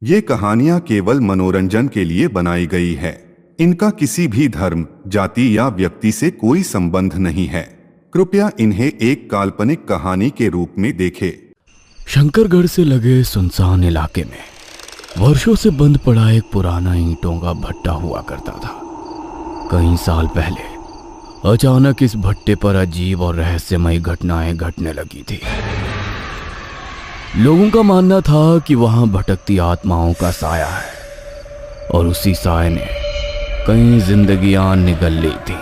ये कहानियां केवल मनोरंजन के लिए बनाई गई है। इनका किसी भी धर्म, जाति या व्यक्ति से कोई संबंध नहीं है। कृपया इन्हें एक काल्पनिक कहानी के रूप में देखें। शंकरगढ़ से लगे सुनसान इलाके में वर्षों से बंद पड़ा एक पुराना ईंटों का भट्टा हुआ करता था। कई साल पहले अचानक इस भट्टे पर अजीब और रहस्यमयी घटनाएं घटने लगी थी। लोगों का मानना था कि वहां भटकती आत्माओं का साया है और उसी साये ने कई जिंदगियां निगल ली थी।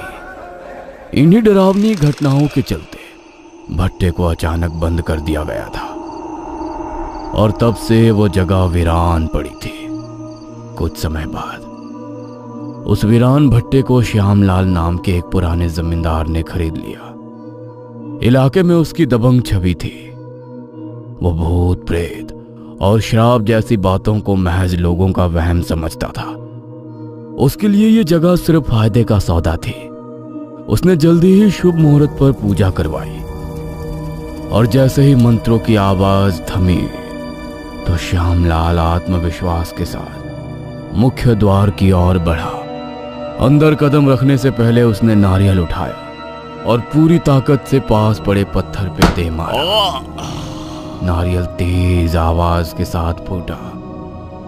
इन्हीं डरावनी घटनाओं के चलते भट्टे को अचानक बंद कर दिया गया था और तब से वो जगह वीरान पड़ी थी। कुछ समय बाद उस वीरान भट्टे को श्यामलाल नाम के एक पुराने जमींदार ने खरीद लिया। इलाके में उसकी दबंग छवि थी। वो भूत, प्रेत और श्राप जैसी बातों को महज लोगों का वहम समझता था। उसके लिए ये जगह सिर्फ फायदे का सौदा थी। उसने जल्दी ही शुभ मुहूर्त पर पूजा करवाई और जैसे ही मंत्रों की आवाज थमी तो श्यामलाल आत्मविश्वास के साथ मुख्य द्वार की ओर बढ़ा। अंदर कदम रखने से पहले उसने नारियल उठाया और पूरी ताकत से पास पड़े पत्थर पे दे मारा। नारियल तेज आवाज के साथ फूटा,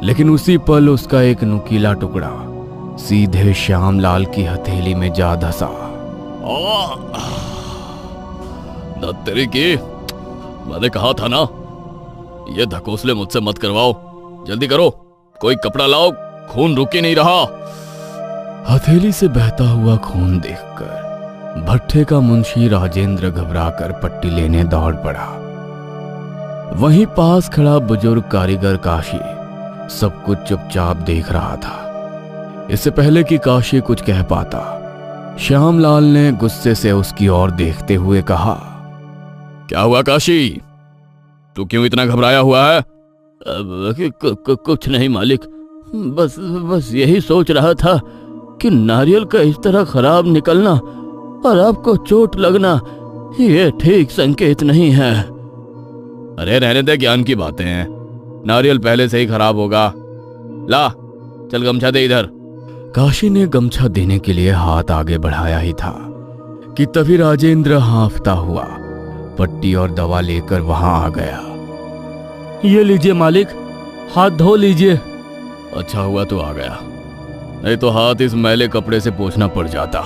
लेकिन उसी पल उसका एक नुकीला टुकड़ा सीधे श्यामलाल की हथेली में जा धंसा। तेरी की, मैंने कहा था ना, ये धकोसले मुझसे मत करवाओ। जल्दी करो, कोई कपड़ा लाओ, खून रुक ही नहीं रहा। हथेली से बहता हुआ खून देखकर भट्टे का मुंशी राजेंद्र घबराकर पट्टी लेने दौड़ पड़ा। वहीं पास खड़ा बुजुर्ग कारीगर काशी सब कुछ चुपचाप देख रहा था। इससे पहले कि काशी कुछ कह पाता, श्यामलाल ने गुस्से से उसकी ओर देखते हुए कहा, क्या हुआ काशी, तू क्यों इतना घबराया हुआ है? कुछ नहीं मालिक, बस यही सोच रहा था कि नारियल का इस तरह खराब निकलना और आपको चोट लगना ये ठीक संकेत नहीं है। अरे रहने दे, ज्ञान की बातें हैं। नारियल पहले से ही खराब होगा। ला, चल गमछा दे इधर। काशी ने गमछा देने के लिए हाथ आगे बढ़ाया ही था कि तभी राजेंद्र हांफता हुआ पट्टी और दवा लेकर वहां आ गया। ये लीजिए मालिक, हाथ धो लीजिए। अच्छा हुआ तो आ गया, नहीं तो हाथ इस मैले कपड़े से पोंछना पड़ जाता।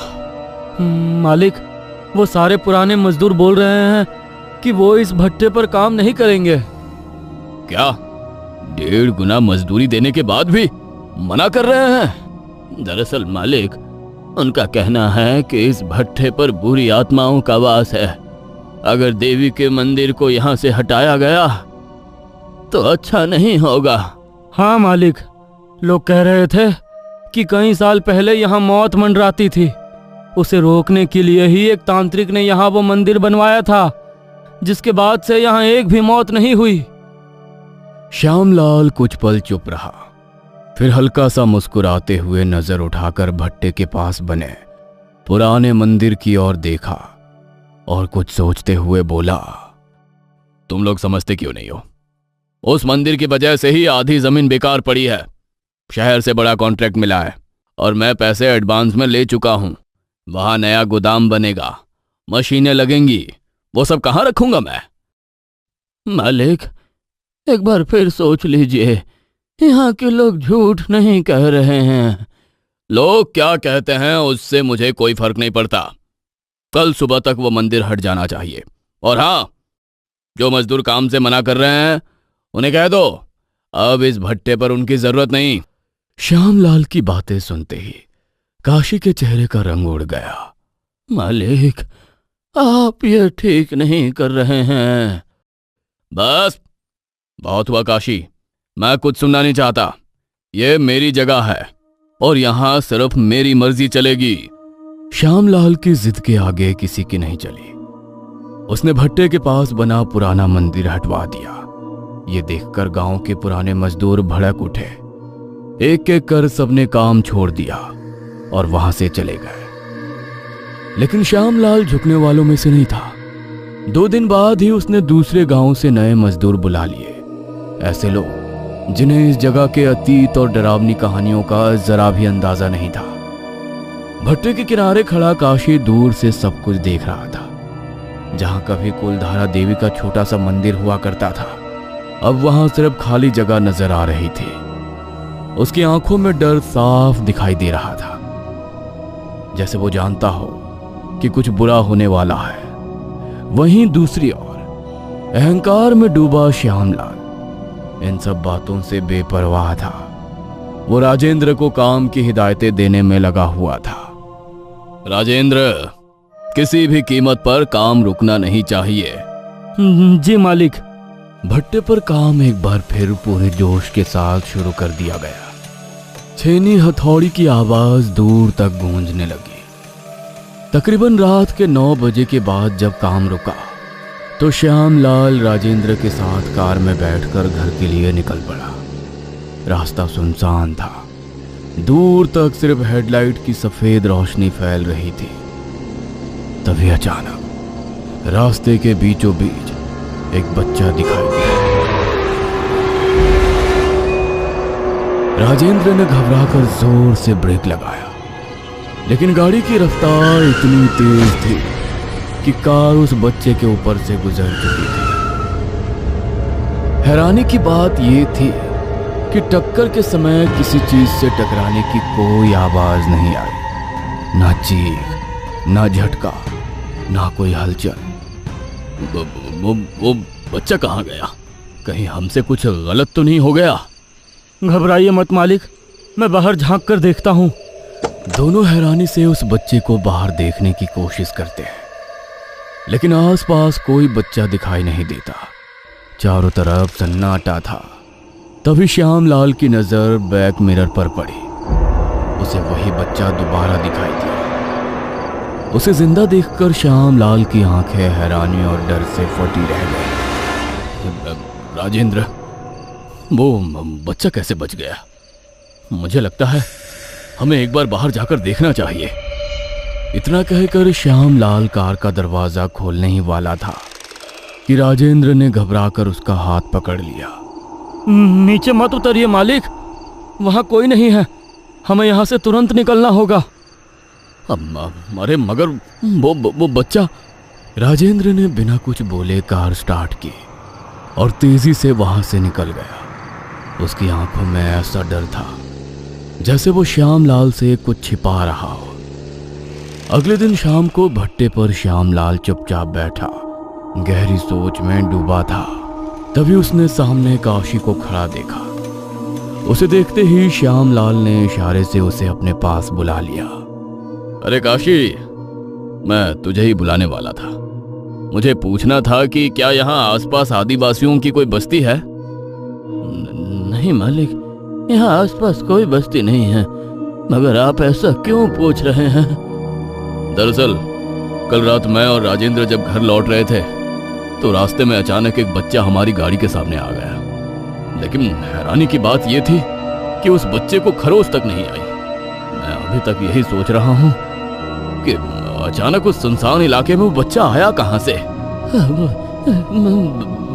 मालिक, वो सारे पुराने मजदूर बोल रहे हैं कि वो इस भट्टे पर काम नहीं करेंगे। क्या 1.5 गुना मजदूरी देने के बाद भी मना कर रहे हैं? दरअसल मालिक, उनका कहना है कि इस भट्टे पर बुरी आत्माओं का वास है। अगर देवी के मंदिर को यहाँ से हटाया गया तो अच्छा नहीं होगा। हाँ मालिक, लोग कह रहे थे कि कई साल पहले यहाँ मौत मंडराती थी। उसे रोकने के लिए ही एक तांत्रिक ने यहाँ वो मंदिर बनवाया था, जिसके बाद से यहाँ एक भी मौत नहीं हुई। श्यामलाल कुछ पल चुप रहा, फिर हल्का सा मुस्कुराते हुए नजर उठाकर भट्टे के पास बने पुराने मंदिर की ओर देखा और कुछ सोचते हुए बोला, तुम लोग समझते क्यों नहीं हो? उस मंदिर की वजह से ही आधी जमीन बेकार पड़ी है। शहर से बड़ा कॉन्ट्रैक्ट मिला है और मैं पैसे एडवांस में ले चुका हूं। वहां नया गोदाम बनेगा, मशीनें लगेंगी, वो सब कहां रखूंगा मैं? मालिक, एक बार फिर सोच लीजिए, यहाँ के लोग झूठ नहीं कह रहे हैं। लोग क्या कहते हैं उससे मुझे कोई फर्क नहीं पड़ता। कल सुबह तक वो मंदिर हट जाना चाहिए। और हाँ, जो मजदूर काम से मना कर रहे हैं उन्हें कह दो अब इस भट्टे पर उनकी जरूरत नहीं। श्यामलाल की बातें सुनते ही काशी के चेहरे का रंग उड़ गया। मालिक, आप ये ठीक नहीं कर रहे हैं। बस बहुत हुआ काशी, मैं कुछ सुनना नहीं चाहता। ये मेरी जगह है और यहां सिर्फ मेरी मर्जी चलेगी। श्यामलाल की जिद के आगे किसी की नहीं चली। उसने भट्टे के पास बना पुराना मंदिर हटवा दिया। ये देखकर गांव के पुराने मजदूर भड़क उठे। एक एक कर सबने काम छोड़ दिया और वहां से चले गए। लेकिन श्यामलाल झुकने वालों में से नहीं था। 2 दिन बाद ही उसने दूसरे गांव से नए मजदूर बुला लिए। ऐसे लोग जिन्हें इस जगह के अतीत और डरावनी कहानियों का जरा भी अंदाजा नहीं था। भट्टे के किनारे खड़ा काशी दूर से सब कुछ देख रहा था। जहां कभी कुलधारा देवी का छोटा सा मंदिर हुआ करता था, अब वहां सिर्फ खाली जगह नजर आ रही थी। उसकी आंखों में डर साफ दिखाई दे रहा था, जैसे वो जानता हो कि कुछ बुरा होने वाला है। वहीं दूसरी ओर अहंकार में डूबा श्यामलाल इन सब बातों से बेपरवाह था। वो राजेंद्र को काम की हिदायतें देने में लगा हुआ था। राजेंद्र, किसी भी कीमत पर काम रुकना नहीं चाहिए। जी मालिक। भट्टे पर काम एक बार फिर पूरे जोश के साथ शुरू कर दिया गया। छेनी हथौड़ी की आवाज दूर तक गूंजने लगी। तकरीबन रात के 9 बजे के बाद जब काम रुका तो श्यामलाल राजेंद्र के साथ कार में बैठकर घर के लिए निकल पड़ा। रास्ता सुनसान था। दूर तक सिर्फ हेडलाइट की सफेद रोशनी फैल रही थी। तभी अचानक रास्ते के बीचों बीच एक बच्चा दिखाई दिया। राजेंद्र ने घबराकर जोर से ब्रेक लगाया, लेकिन गाड़ी की रफ्तार इतनी तेज थी कि कार उस बच्चे के ऊपर से गुजर चुकी थी। हैरानी की बात यह थी कि टक्कर के समय किसी चीज से टकराने की कोई आवाज नहीं आई। ना चीख, ना झटका, ना कोई हलचल। वो बच्चा कहाँ गया? कहीं हमसे कुछ गलत तो नहीं हो गया? घबराइए मत मालिक, मैं बाहर झांक कर देखता हूँ। दोनों हैरानी से उस बच्चे को बाहर देखने की कोशिश करते हैं, लेकिन आसपास कोई बच्चा दिखाई नहीं देता। चारों तरफ सन्नाटा था। तभी श्यामलाल की नजर बैक मिरर पर पड़ी। उसे वही बच्चा दोबारा दिखाई दिया। उसे जिंदा देखकर श्यामलाल की आंखें हैरानी और डर से फटी रह गई। राजेंद्र, वो बच्चा कैसे बच गया? मुझे लगता है हमें एक बार बाहर जाकर देखना चाहिए। इतना कहकर श्यामलाल कार का दरवाजा खोलने ही वाला था कि राजेंद्र ने घबराकर उसका हाथ पकड़ लिया। नीचे मत उतरिए मालिक, वहां कोई नहीं है। हमें यहां से तुरंत निकलना होगा। अरे मगर वो बच्चा। राजेंद्र ने बिना कुछ बोले कार स्टार्ट की और तेजी से वहां से निकल गया। उसकी आंखों में ऐसा डर था जैसे वो श्यामलाल से कुछ छिपा रहा हो। अगले दिन शाम को भट्टे पर श्यामलाल चुपचाप बैठा, गहरी सोच में डूबा था। तभी उसने सामने काशी को खड़ा देखा। उसे देखते ही श्यामलाल ने इशारे से उसे अपने पास बुला लिया। अरे काशी, मैं तुझे ही बुलाने वाला था। मुझे पूछना था कि क्या यहाँ आसपास आदिवासियों की कोई बस्ती है? नहीं मालिक, यहाँ आसपास कोई बस्ती नहीं है। मगर आप ऐसा क्यों पूछ रहे हैं? दरअसल कल रात मैं और राजेंद्र जब घर लौट रहे थे तो रास्ते में अचानक एक बच्चा हमारी गाड़ी के सामने आ गया। लेकिन हैरानी की बात यह थी कि उस बच्चे को खरोच तक नहीं आई। मैं अभी तक यही सोच रहा हूँ कि अचानक उस सुनसान इलाके में वो बच्चा आया कहाँ से?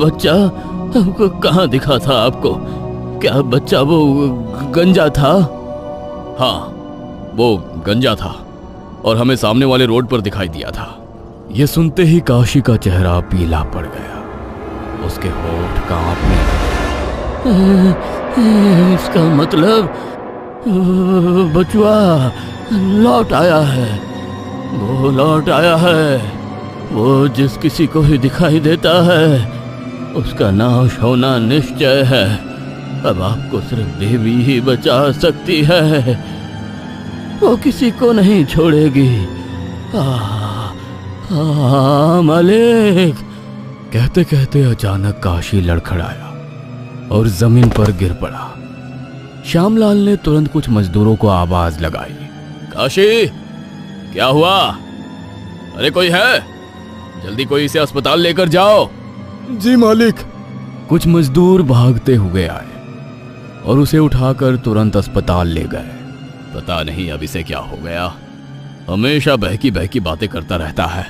बच्चा कहाँ दिखा था आपको? क्या बच्चा वो गंजा था? हाँ, वो गंजा था और हमें सामने वाले रोड पर दिखाई दिया था। यह सुनते ही काशी का चेहरा पीला पड़ गया। उसके होठ कांपने लगे। इसका मतलब बचुआ लौट आया है। वो लौट आया है। वो जिस किसी को ही दिखाई देता है उसका नाश होना निश्चय है। अब आपको सिर्फ देवी ही बचा सकती है। वो किसी को नहीं छोड़ेगी। मालिक। कहते कहते अचानक काशी लड़खड़ाया और जमीन पर गिर पड़ा। श्यामलाल ने तुरंत कुछ मजदूरों को आवाज लगाई। काशी, क्या हुआ? अरे कोई है? जल्दी कोई इसे अस्पताल लेकर जाओ। जी मालिक। कुछ मजदूर भागते हुए आए और उसे उठाकर तुरंत अस्पताल ले गए। पता नहीं अब इसे क्या हो गया, हमेशा बहकी बहकी बातें करता रहता है।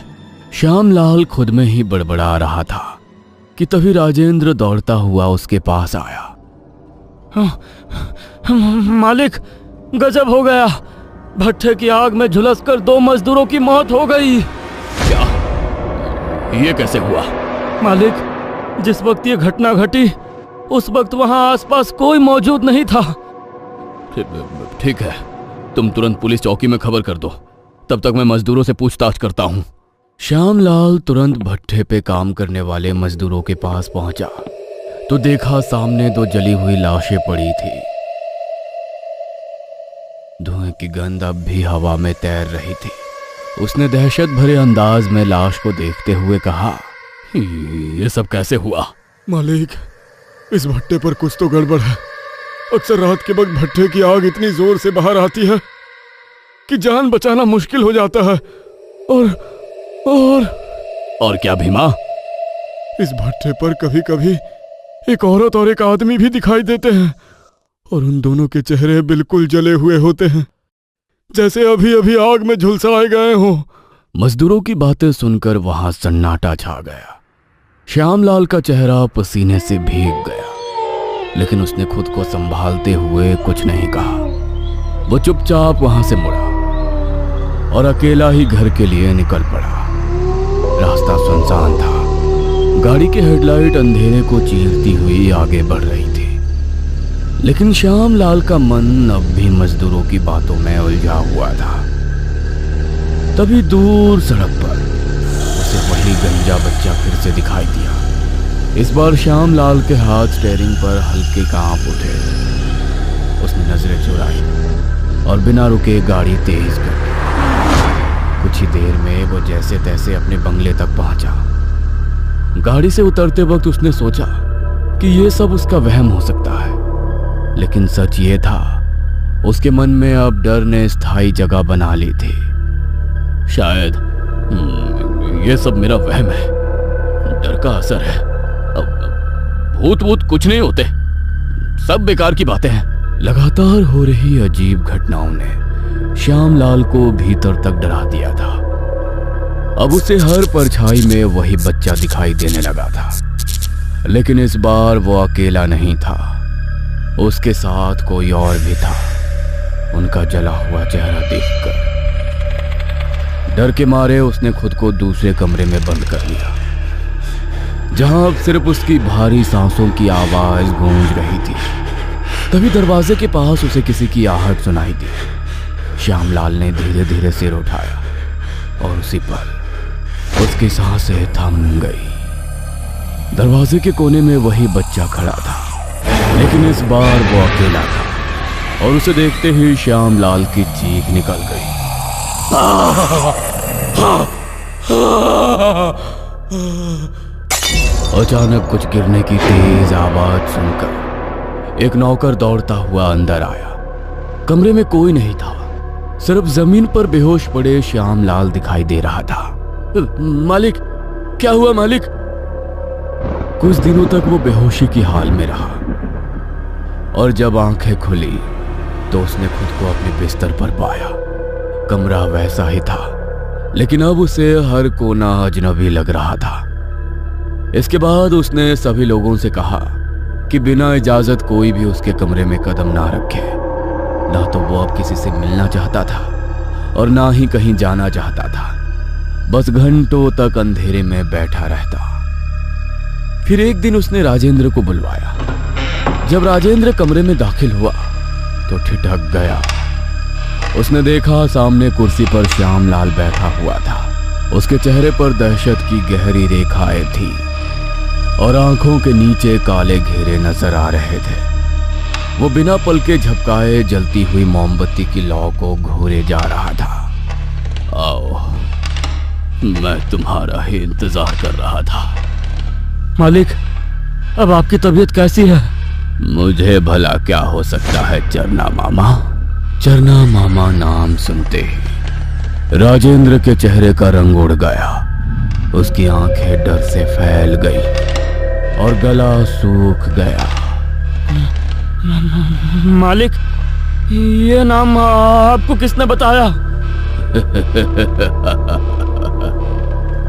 श्यामलाल खुद में ही बड़बड़ा रहा था कि तभी राजेंद्र दौड़ता हुआ उसके पास आया। मालिक, गजब हो गया। भट्ठे की आग में झुलसकर 2 मजदूरों की मौत हो गई। क्या? ये कैसे हुआ? मालिक, जिस वक्त ये घटना घटी उस वक्त वहां आसपास कोई मौजूद नहीं था। ठीक है, तुम तुरंत पुलिस चौकी में खबर कर दो, तब तक मैं मजदूरों से पूछताछ करता हूँ। श्यामलाल तुरंत भट्ठे पे काम करने वाले मजदूरों के पास पहुंचा तो देखा सामने 2 जली हुई लाशें पड़ी थी। धुएं की गंध अब भी हवा में तैर रही थी। उसने दहशत भरे अंदाज में लाश को देखते हुए कहा, ये सब कैसे हुआ? मालिक, इस भट्टे पर कुछ तो गड़बड़ है। अक्सर रात के वक्त भट्टे की आग इतनी जोर से बाहर आती है कि जान बचाना मुश्किल हो जाता है। और क्या भीमा? इस भट्टे पर कभी कभी एक औरत और एक आदमी भी दिखाई देते हैं और उन दोनों के चेहरे बिल्कुल जले हुए होते हैं, जैसे अभी अभी आग में झुलसाए गए हों। मजदूरों की बातें सुनकर वहां सन्नाटा छा गया। श्यामलाल का चेहरा पसीने से भीग गया, लेकिन उसने खुद को संभालते हुए कुछ नहीं कहा। वो चुपचाप वहां से मुड़ा और अकेला ही घर के लिए निकल पड़ा। रास्ता सुनसान था। गाड़ी की हेडलाइट अंधेरे को चीरती हुई आगे बढ़ रही थी, लेकिन श्यामलाल का मन अब भी मजदूरों की बातों में उलझा हुआ था। तभी दूर सड़क पर उसे वही गंजा बच्चा फिर से दिखाई दिया। इस बार श्यामलाल के हाथ स्टीयरिंग पर हल्के कांप उठे। उसने नजरें चुराई और बिना रुके गाड़ी तेज कर दी। कुछ ही देर में वो जैसे तैसे अपने बंगले तक पहुंचा। गाड़ी से उतरते वक्त उसने सोचा कि ये सब उसका वहम हो सकता है, लेकिन सच ये था, उसके मन में अब डर ने स्थायी जगह बना ली थी। शायद ये सब मेरा वहम है, डर का असर है। अब भूत कुछ नहीं होते, सब बेकार की बातें हैं। लगातार हो रही अजीब घटनाओं ने श्यामलाल को भीतर तक डरा दिया था। अब उसे हर परछाई में वही बच्चा दिखाई देने लगा था, लेकिन इस बार वो अकेला नहीं था, उसके साथ कोई और भी था। उनका जला हुआ चेहरा देखकर डर के मारे उसने खुद को दूसरे कमरे में बंद कर लिया, जहां अब सिर्फ उसकी भारी सांसों की आवाज गूंज रही थी। तभी दरवाजे के पास उसे किसी की आहट सुनाई दी। श्यामलाल ने धीरे धीरे सिर उठाया और उसी पल उसकी सांसें थम गई। दरवाजे के कोने में वही बच्चा खड़ा था, लेकिन इस बार वो अकेला था और उसे देखते ही श्यामलाल की चीख निकल गई। अचानक कुछ गिरने की तेज आवाज सुनकर एक नौकर दौड़ता हुआ अंदर आया। कमरे में कोई नहीं था, सिर्फ जमीन पर बेहोश पड़े श्यामलाल दिखाई दे रहा था। मालिक, क्या हुआ मालिक? कुछ दिनों तक वो बेहोशी की हाल में रहा और जब आंखें खुली तो उसने खुद को अपने बिस्तर पर पाया। कमरा वैसा ही था, लेकिन अब उसे हर कोना अजनबी लग रहा था। इसके बाद उसने सभी लोगों से कहा कि बिना इजाजत कोई भी उसके कमरे में कदम ना रखे। ना तो वो अब किसी से मिलना चाहता था और ना ही कहीं जाना चाहता था, बस घंटों तक अंधेरे में बैठा रहता। फिर एक दिन उसने राजेंद्र को बुलवाया। जब राजेंद्र कमरे में दाखिल हुआ तो ठिठक गया। उसने देखा सामने कुर्सी पर श्यामलाल बैठा हुआ था। उसके चेहरे पर दहशत की गहरी रेखाएं थी और आंखों के नीचे काले घेरे नजर आ रहे थे। वो बिना पलके झपकाए जलती हुई मोमबत्ती की लौ को घूरे जा रहा था। आओ, मैं तुम्हारा ही इंतजार कर रहा था। मालिक, अब आपकी तबीयत कैसी है? मुझे भला क्या हो सकता है चरना मामा? चरना मामा नाम सुनते ही राजेंद्र के चेहरे का रंग उड़ गया। उसकी आंखें डर से फैल गई और गला सूख गया। मालिक, ये नाम आपको किसने बताया?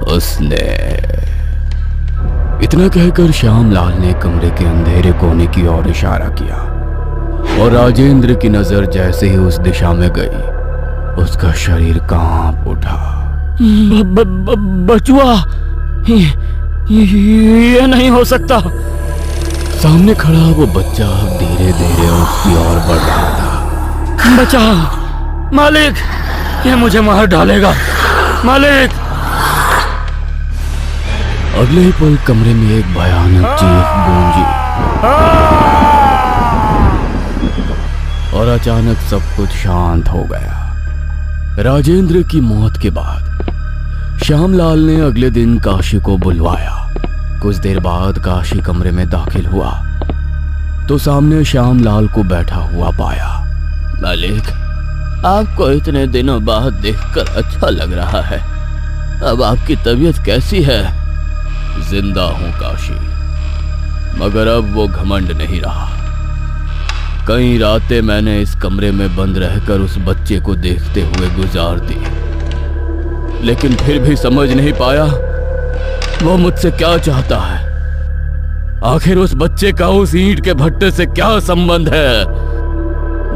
उसने। इतना कहकर श्यामलाल ने कमरे के अंधेरे कोने की ओर इशारा किया। और राजेंद्र की नजर जैसे ही उस दिशा में गई, उसका शरीर कांप उठा। बचुआ, ये नहीं हो सकता। सामने खड़ा वो बच्चा धीरे धीरे उसकी ओर बढ़ रहा था। बचा मालिक, ये मुझे मार डालेगा मालिक। अगले ही पल कमरे में एक भयानक चीख गूंजी और अचानक सब कुछ शांत हो गया। राजेंद्र की मौत के बाद श्यामलाल ने अगले दिन काशी को बुलवाया। कुछ देर बाद काशी कमरे में दाखिल हुआ तो सामने श्यामलाल को बैठा हुआ पाया। मालिक, आपको इतने दिनों बाद देखकर अच्छा लग रहा है। अब आपकी तबीयत कैसी है? जिंदा हूं काशी, मगर अब वो घमंड नहीं रहा। कई रातें मैंने इस कमरे में बंद रहकर उस बच्चे को देखते हुए गुजार दी, लेकिन फिर भी समझ नहीं पाया वो मुझसे क्या चाहता है। आखिर उस बच्चे का उस ईंट के भट्टे से क्या संबंध है?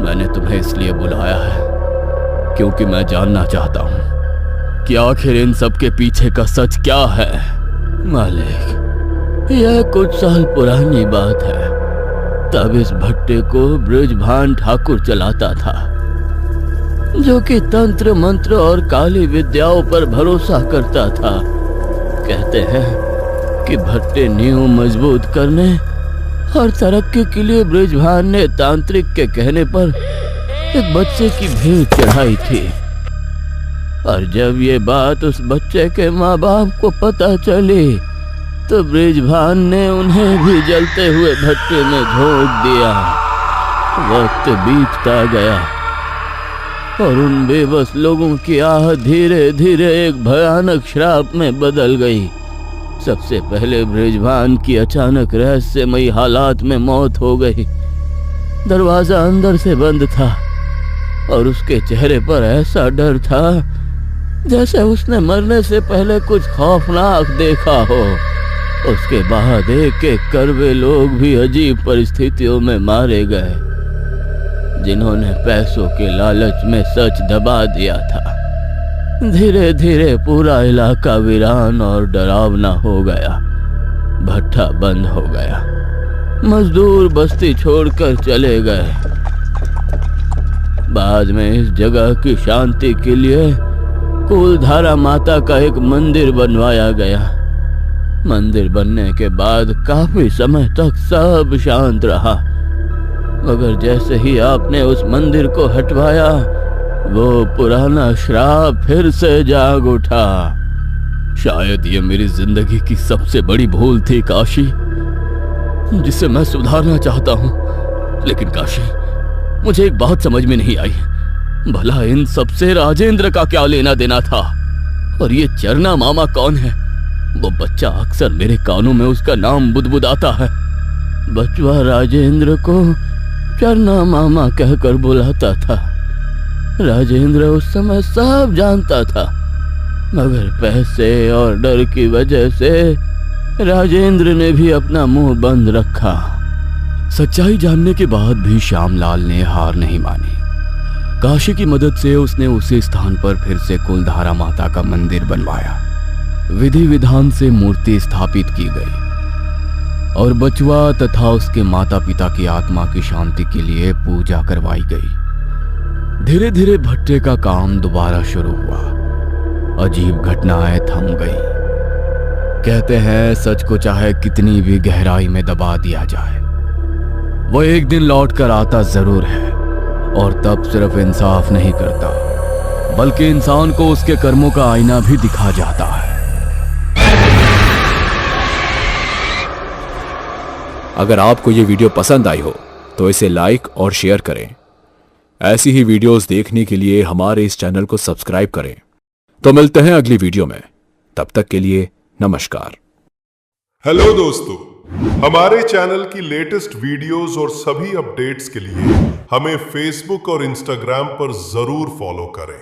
मैंने तुम्हें इसलिए बुलाया है क्योंकि मैं जानना चाहता हूं कि आखिर इन सब के पीछे का सच क्या है। मालिक, यह कुछ साल पुरानी बात है। तब इस भट्टे को बृजभान ठाकुर चलाता था, जो कि तंत्र मंत्र और काली विद्याओं पर भरोसा करता था। कहते हैं कि भट्टे नींव मजबूत करने और तरक्की के लिए बृजभान ने तांत्रिक के कहने पर एक बच्चे की भेंट चढ़ाई थी। और जब ये बात उस बच्चे के माँ बाप को पता चली तो बृजभान ने उन्हें भी जलते हुए भट्टे में झोंक दिया। वक्त बीतता गया और उन बेबस लोगों की आह धीरे धीरे एक भयानक श्राप में बदल गई। सबसे पहले बृजभान की अचानक रहस्यमयी हालात में मौत हो गई। दरवाजा अंदर से बंद था और उसके चेहरे पर ऐसा डर था जैसे उसने मरने से पहले कुछ खौफनाक देखा हो। उसके बाद एक एक करवे लोग भी अजीब परिस्थितियों में मारे गए, जिन्होंने पैसों के लालच में सच दबा दिया था। धीरे धीरे पूरा इलाका वीरान और डरावना हो गया। भट्ठा बंद हो गया। मजदूर बस्ती छोड़कर चले गए। बाद में इस जगह की शांति के लिए कुलधारा माता का एक मंदिर बनवाया गया। मंदिर बनने के बाद काफी समय तक सब शांत रहा, मगर जैसे ही आपने उस मंदिर को हटवाया वो पुराना श्राप फिर से जाग उठा। शायद ये मेरी जिंदगी की सबसे बड़ी भूल थी काशी, जिसे मैं सुधारना चाहता हूँ। लेकिन काशी, मुझे एक बात समझ में नहीं आई। भला इन सबसे राजेंद्र का क्या लेना देना था? और ये चरना मामा कौन है? वो बच्चा अक्सर मेरे कानों में उसका नाम बुदबुदाता है। बचवा राजेंद्र को चरना मामा कहकर बुलाता था। राजेंद्र उस समय सब जानता था, मगर पैसे और डर की वजह से राजेंद्र ने भी अपना मुंह बंद रखा। सच्चाई जानने के बाद भी श्यामलाल ने हार नहीं मानी। काशी की मदद से उसने उसी स्थान पर फिर से कुलधारा माता का मंदिर बनवाया। विधि विधान से मूर्ति स्थापित की गई और बचवा तथा उसके माता पिता की आत्मा की शांति के लिए पूजा करवाई गई। धीरे धीरे भट्टे का काम दोबारा शुरू हुआ। अजीब घटनाएं थम गई। कहते हैं सच को चाहे कितनी भी गहराई में दबा दिया जाए, वो एक दिन लौट कर आता जरूर है। और तब सिर्फ इंसाफ नहीं करता, बल्कि इंसान को उसके कर्मों का आईना भी दिखा जाता है। अगर आपको ये वीडियो पसंद आई हो तो इसे लाइक और शेयर करें। ऐसी ही वीडियोस देखने के लिए हमारे इस चैनल को सब्सक्राइब करें। तो मिलते हैं अगली वीडियो में। तब तक के लिए नमस्कार। हेलो दोस्तों, हमारे चैनल की लेटेस्ट वीडियोस और सभी अपडेट्स के लिए हमें फेसबुक और इंस्टाग्राम पर जरूर फॉलो करें।